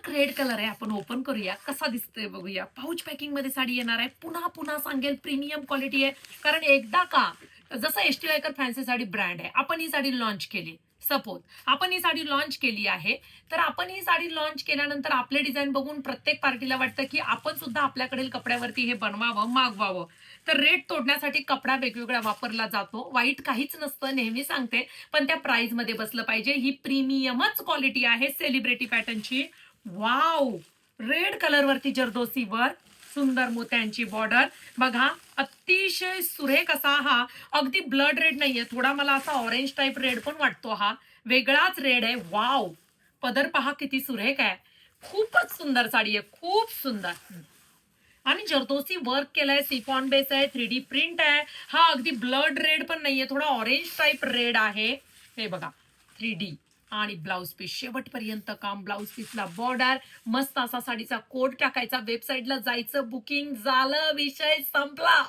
Dark red colour आहे. आपण open करूया, कसा दिसतोय बघूया. पाऊच पॅकिंग मध्ये साडी येणार आहे. पुन्हा पुन्हा सांगेल, प्रीमियम क्वालिटी आहे. कारण एकदा का जसं ST Waikar fancy sari brand आहे, आपण ही साडी लॉन्च केली. सपोज आपण ही साडी लॉन्च केली आहे, तर आपण ही साडी लॉन्च केल्यानंतर आपले डिझाईन बघून प्रत्येक पार्टीला वाटतं की आपण सुद्धा आपल्याकडील कपड्यावरती हे बनवावं, मागवावं. तर रेट तोडण्यासाठी कपडा वेगवेगळा वापरला जातो. वाईट काहीच नसतं, नेहमी सांगते. पण त्या प्राइस मध्ये बसलं पाहिजे. ही प्रीमियमच क्वालिटी आहे सेलिब्रिटी पॅटर्नची. वाव, रेड कलर वरती जरदोसी वर्क, सुंदर मोत्यांची बॉर्डर बघा. अतिशय सुरेख असा हा, अगदी ब्लड रेड नाहीये, थोडा मला असा ऑरेंज टाइप रेड पण वाटतो. हा वेगळाच रेड आहे. वाव, पदर पहा किती सुरेख आहे. खूपच सुंदर साडी आहे, खूप सुंदर. आणि जरदोसी वर्क केलाय, सिफॉन बेस आहे, 3D प्रिंट आहे. हा अगदी ब्लड रेड पण नाहीये, थोडा ऑरेंज टाइप रेड आहे. हे बघा, 3D. आणि ब्लाउज पीस शेवटपर्यंत काम, ब्लाउज पीसला बॉर्डर, मस्त असा साडीचा कोड टाकायचा, वेबसाईटला जायचं, बुकिंग झालं, विषय संपला.